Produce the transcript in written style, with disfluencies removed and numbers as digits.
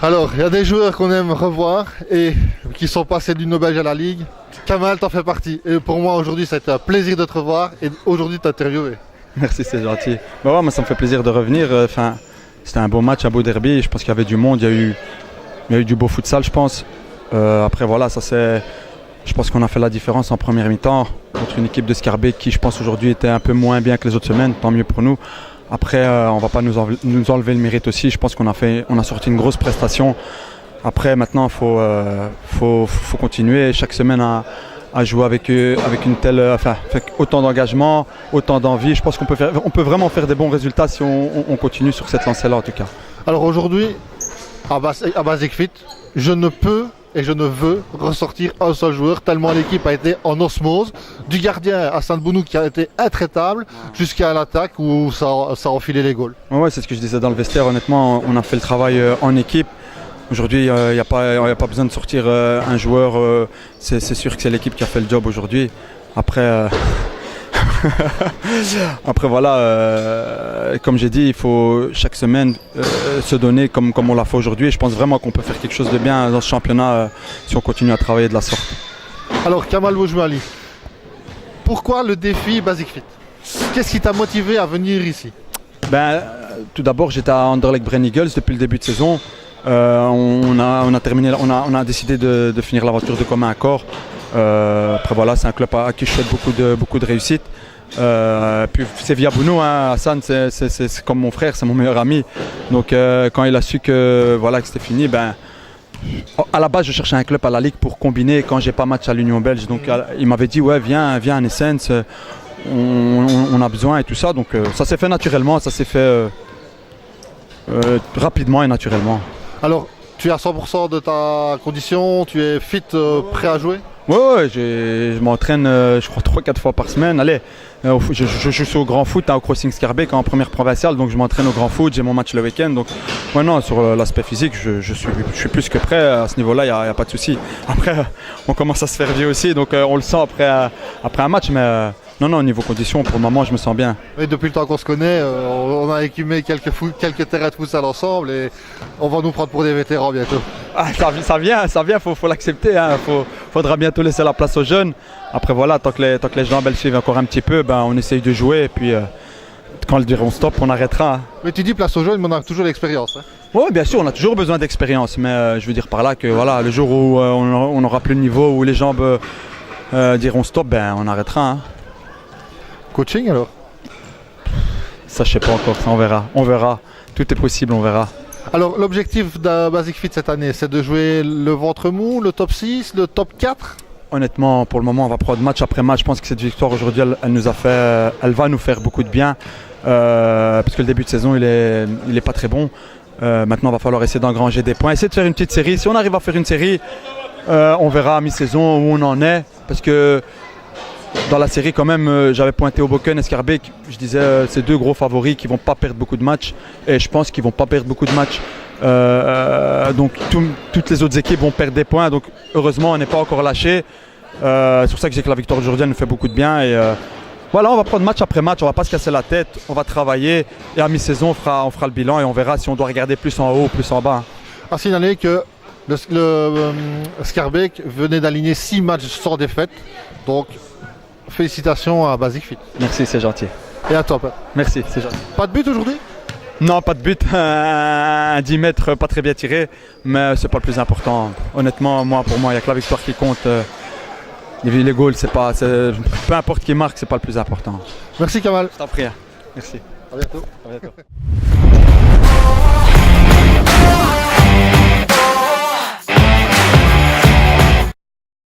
Alors, il y a des joueurs qu'on aime revoir et qui sont passés du Nobel à la Ligue. Kamal, t'en fais partie. Et pour moi, aujourd'hui, ça a été un plaisir de te revoir et aujourd'hui de t'interviewer. Merci, c'est gentil. Bah ouais, moi, ça me fait plaisir de revenir. C'était un beau match, un beau derby. Je pense qu'il y avait du monde, il y a eu du beau futsal, je pense. Après, voilà, je pense qu'on a fait la différence en première mi-temps contre une équipe de Scarbeck qui, je pense, aujourd'hui était un peu moins bien que les autres semaines. Tant mieux pour nous. Après, on ne va pas nous enlever le mérite aussi. Je pense qu'on a sorti une grosse prestation. Après, maintenant, il faut continuer chaque semaine à jouer avec une telle, avec autant d'engagement, autant d'envie. Je pense qu'on peut vraiment faire des bons résultats si on continue sur cette lancée-là, en tout cas. Alors aujourd'hui, à Basic Fit, je ne peux et je ne veux ressortir un seul joueur tellement l'équipe a été en osmose, du gardien à Saint-Bounou qui a été intraitable jusqu'à l'attaque où ça a enfilé les goals. Ouais, c'est ce que je disais dans le vestiaire. Honnêtement, on a fait le travail en équipe. Aujourd'hui, il n'y a pas besoin de sortir un joueur. C'est sûr que c'est l'équipe qui a fait le job aujourd'hui. Après, Après voilà, comme j'ai dit, il faut chaque semaine se donner comme on l'a fait aujourd'hui. Et je pense vraiment qu'on peut faire quelque chose de bien dans ce championnat si on continue à travailler de la sorte. Alors Kamal Boujouali, pourquoi le défi Basic Fit? Qu'est-ce qui t'a motivé à venir ici? Tout d'abord, j'étais à Anderlecht Brain Eagles depuis le début de saison. On a décidé de finir l'aventure de commun accord. Après voilà, c'est un club à qui je souhaite beaucoup de réussite. Puis c'est via Bounou, hein. Hassan c'est comme mon frère, c'est mon meilleur ami. Donc quand il a su que c'était fini, à la base je cherchais un club à la Ligue pour combiner quand j'ai pas match à l'Union Belge. Donc il m'avait dit ouais viens à Essence, on a besoin et tout ça. Donc ça s'est fait naturellement, ça s'est fait rapidement et naturellement. Alors tu es à 100% de ta condition, tu es fit, prêt à jouer? Ouais, je m'entraîne je crois 3-4 fois par semaine. Allez, je joue au grand foot au Crossing Scarbeck en première provinciale, donc je m'entraîne au grand foot, j'ai mon match le week-end. Donc maintenant sur l'aspect physique, je suis plus que prêt à ce niveau-là, il n'y a pas de souci. Après, on commence à se faire vieux aussi, donc on le sent après un match, mais non, au niveau condition, pour le moment, je me sens bien. Et depuis le temps qu'on se connaît, on a écumé quelques terrains de futsal ensemble et on va nous prendre pour des vétérans bientôt. Ah, ça vient, faut l'accepter. Hein. Faudra bientôt laisser la place aux jeunes. Après voilà, tant que les gens suivent encore un petit peu, on essaye de jouer et puis quand ils diront stop, on arrêtera. Hein. Mais tu dis place aux jeunes, mais on a toujours l'expérience. Hein. Oui, bien sûr, on a toujours besoin d'expérience, mais je veux dire par là que voilà, le jour où on n'aura plus le niveau, où les jambes diront stop, on arrêtera. Hein. Coaching alors? Ça je sais pas encore, ça on verra. Tout est possible, on verra. Alors l'objectif de Basic Fit cette année, c'est de jouer le ventre mou, le top 6, le top 4? Honnêtement, pour le moment, on va prendre match après match. Je pense que cette victoire aujourd'hui, elle va nous faire beaucoup de bien. Parce que le début de saison, il est pas très bon. Maintenant, il va falloir essayer d'engranger des points. Essayer de faire une petite série. Si on arrive à faire une série, on verra à mi-saison où on en est. Parce que dans la série, quand même, j'avais pointé Hoboken et Scarbeck. Je disais, c'est deux gros favoris qui ne vont pas perdre beaucoup de matchs. Et je pense qu'ils ne vont pas perdre beaucoup de matchs. Donc toutes les autres équipes vont perdre des points. Donc heureusement, on n'est pas encore lâché. C'est pour ça que j'ai que la victoire aujourd'hui, elle nous fait beaucoup de bien. Et voilà, on va prendre match après match. On ne va pas se casser la tête. On va travailler. Et à mi-saison, on fera le bilan et on verra si on doit regarder plus en haut ou plus en bas. À signaler que le Scarbeck venait d'aligner 6 matchs sans défaite. Donc félicitations à Basic Fit. Merci, c'est gentil. Et à toi. Merci, c'est gentil. Pas de but aujourd'hui? Non, pas de but. Un 10 mètres pas très bien tiré, mais c'est pas le plus important. Honnêtement, pour moi, il n'y a que la victoire qui compte. Les goals, peu importe qui marque, c'est pas le plus important. Merci Kamal. Je t'en prie. Merci. À bientôt. À bientôt.